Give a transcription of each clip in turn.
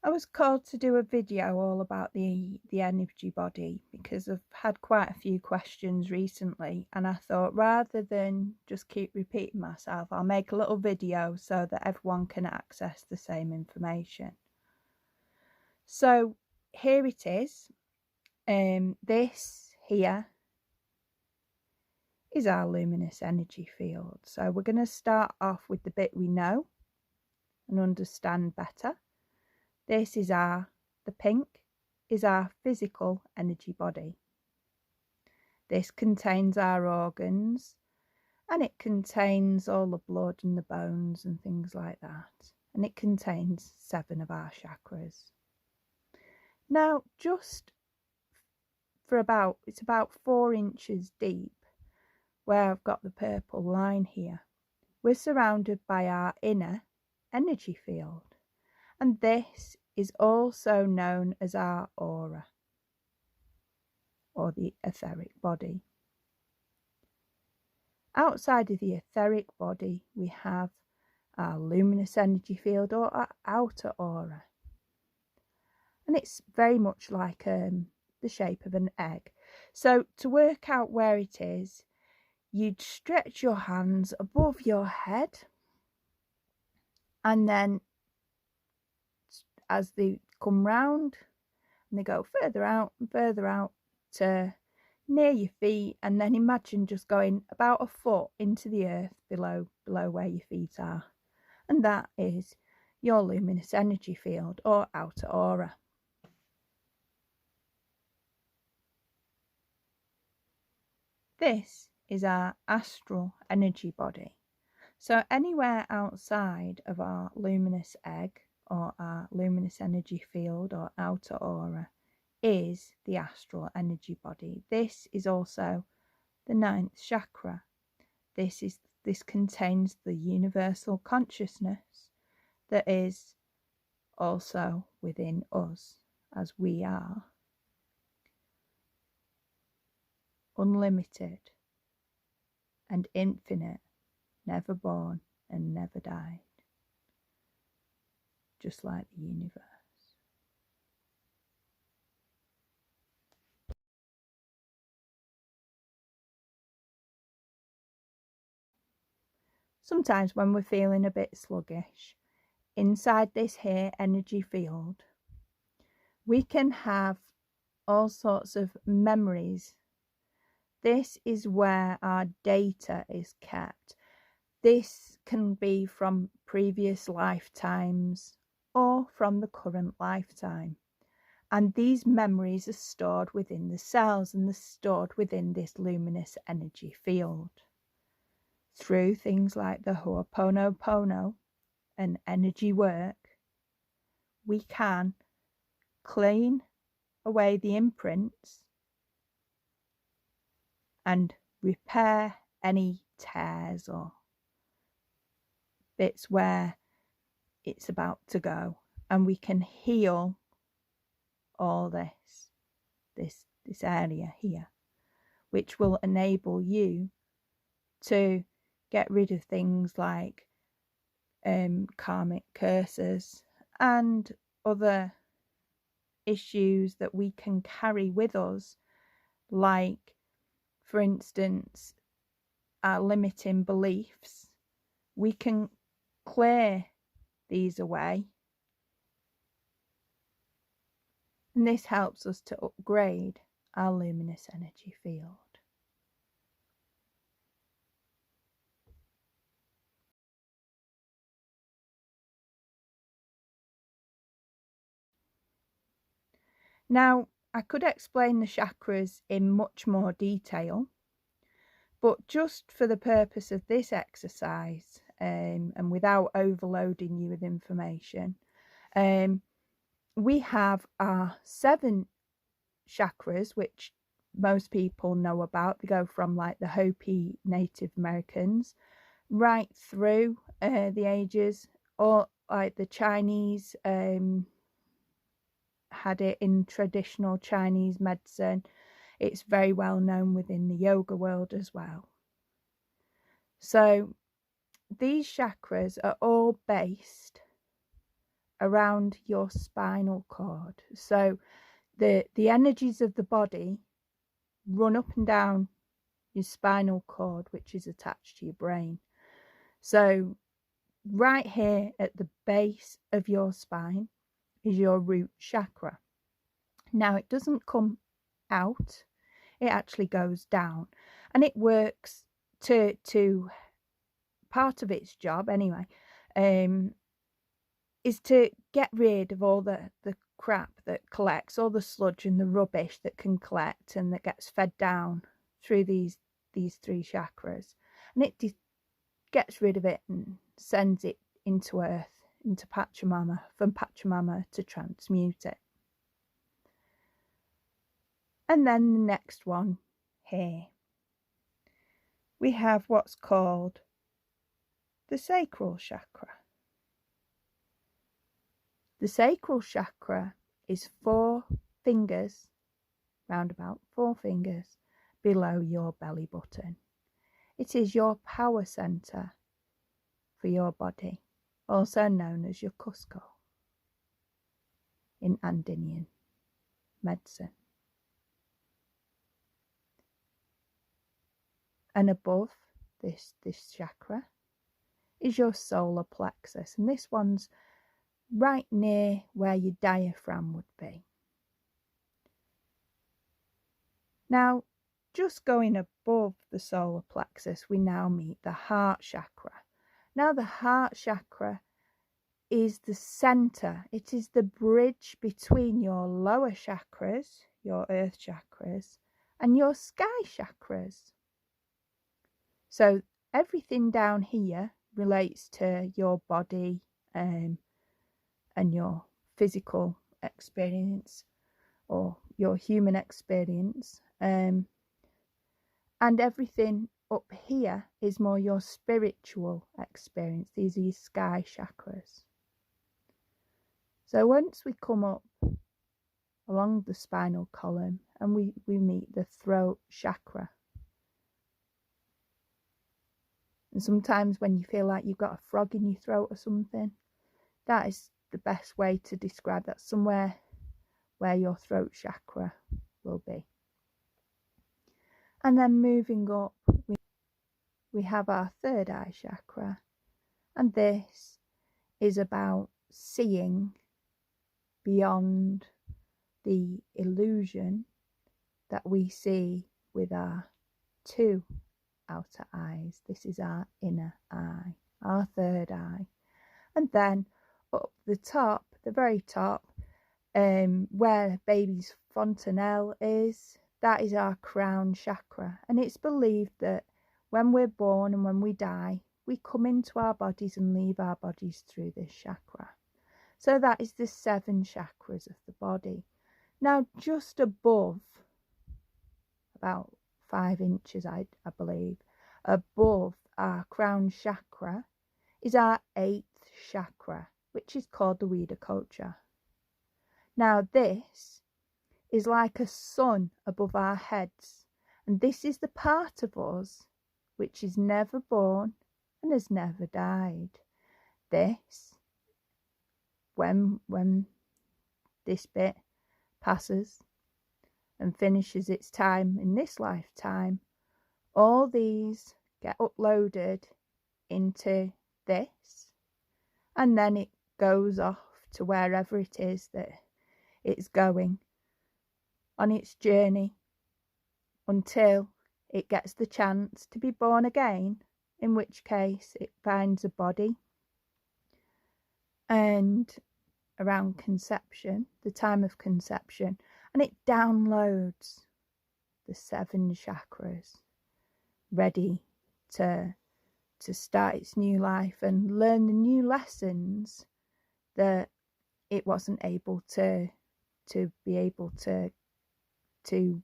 I was called to do a video all about the energy body because I've had quite a few questions recently, and I thought rather than just keep repeating myself, I'll make a little video so that everyone can access the same information. So here it is. This here is our luminous energy field. So we're going to start off with the bit we know and understand better. This is the pink is our physical energy body. This contains our organs, and it contains all the blood and the bones and things like that. And it contains 7 of our chakras. Now, just for it's about 4 inches deep, where I've got the purple line here, we're surrounded by our inner energy field. And this is also known as our aura, or the etheric body. Outside of the etheric body, we have our luminous energy field, or our outer aura. And it's very much like the shape of an egg. So to work out where it is, you'd stretch your hands above your head, and then as they come round and they go further out and further out to near your feet, and then imagine just going about a foot into the earth below where your feet are, and that is your luminous energy field or outer aura. This is our astral energy body. So anywhere outside of our luminous egg or our luminous energy field or outer aura is the astral energy body. This is also the 9th chakra. This contains the universal consciousness that is also within us, as we are unlimited and infinite, never born and never died, just like the universe. Sometimes when we're feeling a bit sluggish, inside this here energy field, we can have all sorts of memories. This is where our data is kept. This can be from previous lifetimes or from the current lifetime. And these memories are stored within the cells, and they're stored within this luminous energy field. Through things like the Ho'oponopono and energy work, we can clean away the imprints and repair any tears or bits where it's about to go, and we can heal all this area here, which will enable you to get rid of things like karmic curses and other issues that we can carry with us, like, for instance, our limiting beliefs. We can clear these away, and this helps us to upgrade our luminous energy field. Now, I could explain the chakras in much more detail, but just for the purpose of this exercise, and without overloading you with information, we have our 7 chakras, which most people know about. They go from like the Hopi Native Americans right through the ages, or like the Chinese had it in traditional Chinese medicine. It's very well known within the yoga world as well. So these chakras are all based around your spinal cord. So the energies of the body run up and down your spinal cord, which is attached to your brain. So right here at the base of your spine is your root chakra. Now it doesn't come out, it actually goes down, and it works to part of its job anyway, is to get rid of all the crap that collects, all the sludge and the rubbish that can collect and that gets fed down through these three chakras, and it gets rid of it and sends it into earth, into Pachamama, from Pachamama to transmute it. And then the next one here, we have what's called the sacral chakra. The sacral chakra is 4 fingers, round about 4 fingers below your belly button. It is your power center for your body, also known as your Cusco in Andean medicine. And above this chakra is your solar plexus, and this one's right near where your diaphragm would be. Now, just going above the solar plexus, we now meet the heart chakra. Now, the heart chakra is the center. It is the bridge between your lower chakras, your earth chakras, and your sky chakras. So everything down here relates to your body and your physical experience, or your human experience, and everything up here is more your spiritual experience. These are your sky chakras. So once we come up along the spinal column and we meet the throat chakra, and sometimes when you feel like you've got a frog in your throat or something, that is the best way to describe that, somewhere where your throat chakra will be. And then moving up, we have our third eye chakra, and this is about seeing beyond the illusion that we see with our 2 outer eyes. This is our inner eye, our third eye. And then up the top, the very top, where baby's fontanelle is, that is our crown chakra. And it's believed that when we're born and when we die, we come into our bodies and leave our bodies through this chakra. So that is the 7 chakras of the body. Now, just above, about 5 inches, I believe, above our crown chakra is our 8th chakra, which is called the Veda culture. Now, this is like a sun above our heads, and this is the part of us which is never born and has never died. This, when this bit passes and finishes its time in this lifetime, all these get uploaded into this, and then it goes off to wherever it is that it's going on its journey until it gets the chance to be born again, in which case it finds a body, and around conception, the time of conception, and it downloads the 7 chakras, ready to start its new life and learn the new lessons that it wasn't able to be able to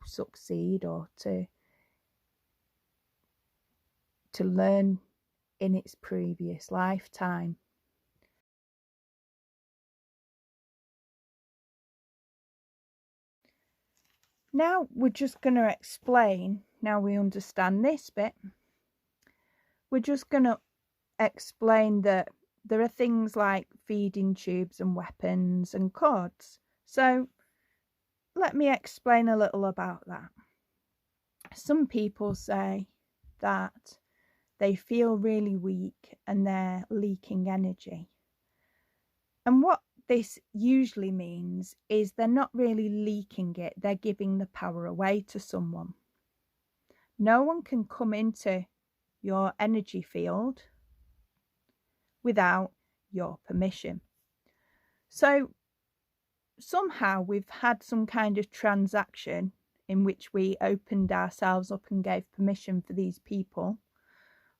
succeed or to learn in its previous lifetime. Now we're just going to explain, now we understand this bit, we're just going to explain that there are things like feeding tubes and weapons and cords. So let me explain a little about that. Some people say that they feel really weak and they're leaking energy. And what this usually means is they're not really leaking it, they're giving the power away to someone. No one can come into your energy field without your permission. So somehow we've had some kind of transaction in which we opened ourselves up and gave permission for these people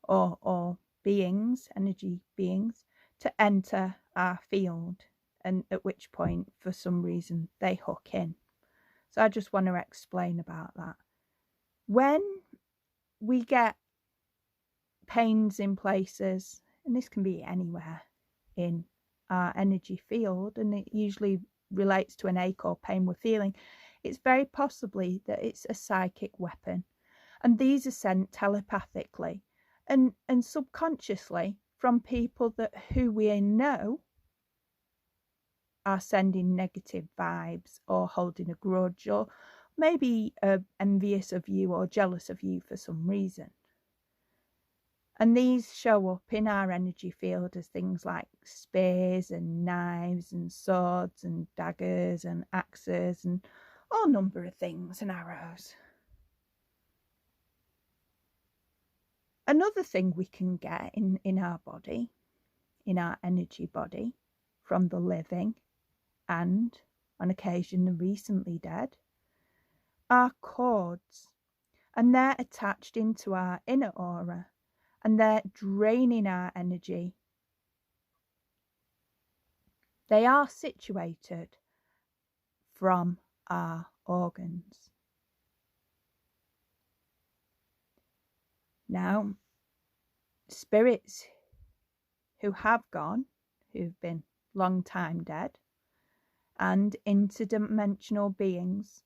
or beings, energy beings, to enter our field, and at which point for some reason they hook in. So I just want to explain about that. When we get pains in places, and this can be anywhere in our energy field, and it usually relates to an ache or pain we're feeling, it's very possibly that it's a psychic weapon. And these are sent telepathically and subconsciously from people who we know are sending negative vibes or holding a grudge or maybe envious of you or jealous of you for some reason. And these show up in our energy field as things like spears and knives and swords and daggers and axes and all number of things and arrows. Another thing we can get in our body, in our energy body, from the living and on occasion the recently dead, are cords, and they're attached into our inner aura and they're draining our energy. They are situated from our organs. Now, spirits who have gone, who've been long time dead, and interdimensional beings,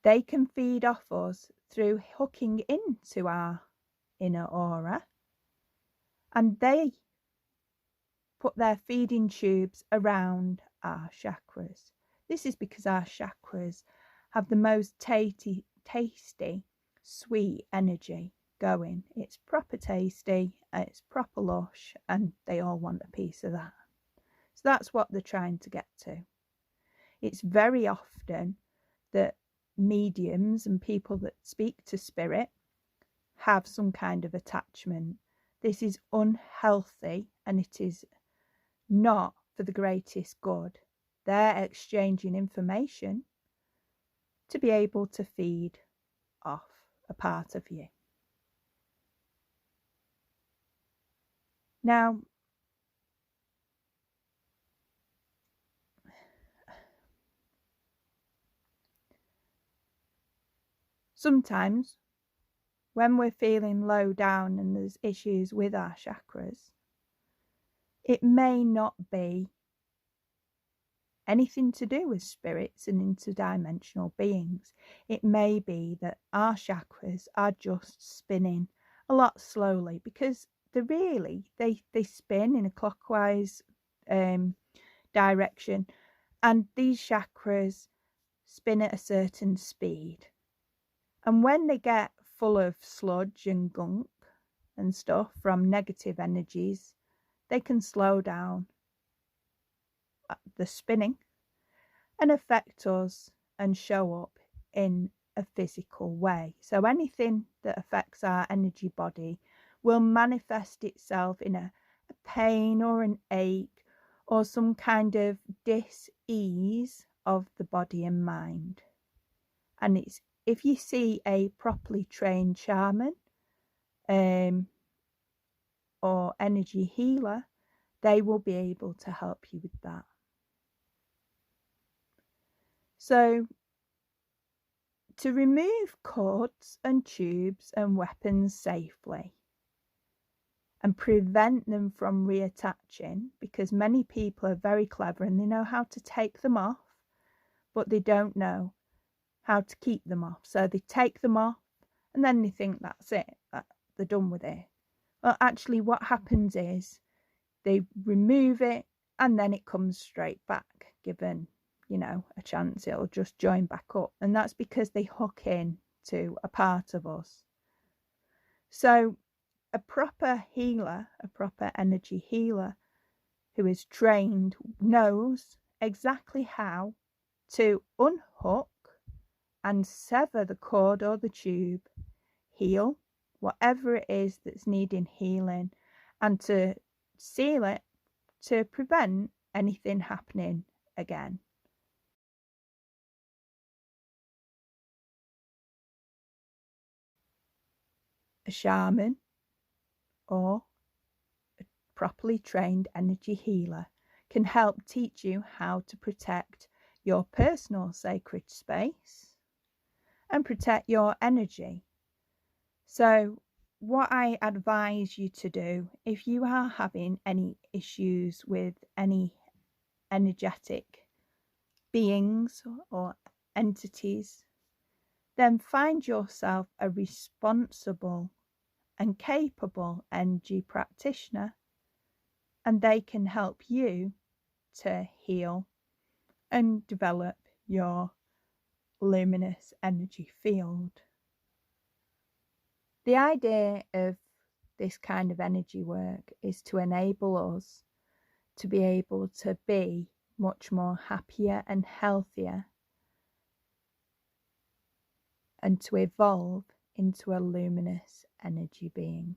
they can feed off us through hooking into our inner aura, and they put their feeding tubes around our chakras. This is because our chakras have the most tasty, sweet energy going. It's proper tasty, it's proper lush, and they all want a piece of that. So that's what they're trying to get to. It's very often that mediums and people that speak to spirit have some kind of attachment. This is unhealthy and it is not for the greatest good. They're exchanging information to be able to feed off a part of you. Now, sometimes when we're feeling low down and there's issues with our chakras, it may not be anything to do with spirits and interdimensional beings. It may be that our chakras are just spinning a lot slowly because they spin in a clockwise direction, and these chakras spin at a certain speed. And when they get full of sludge and gunk and stuff from negative energies, they can slow down the spinning and affect us and show up in a physical way. So anything that affects our energy body will manifest itself in a pain or an ache or some kind of dis-ease of the body and mind. And it's, if you see a properly trained shaman or energy healer, they will be able to help you with that. So to remove cords and tubes and weapons safely and prevent them from reattaching, because many people are very clever and they know how to take them off, but they don't know how to keep them off. So they take them off and then they think that's it, that they're done with it. Well, actually what happens is they remove it, and then it comes straight back. Given, a chance, it'll just join back up. And that's because they hook in to a part of us. So a proper healer, a proper energy healer who is trained, knows exactly how to unhook and sever the cord or the tube, heal whatever it is that's needing healing, and to seal it to prevent anything happening again. A shaman or a properly trained energy healer can help teach you how to protect your personal sacred space and protect your energy. So what I advise you to do, if you are having any issues with any energetic beings or entities, then find yourself a responsible and capable energy practitioner, and they can help you to heal and develop your luminous energy field. The idea of this kind of energy work is to enable us to be able to be much more happier and healthier, and to evolve into a luminous energy being,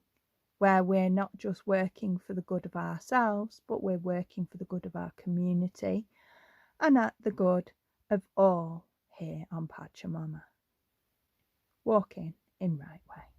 where we're not just working for the good of ourselves, but we're working for the good of our community and at the good of all here on Pachamama. Walking in right way.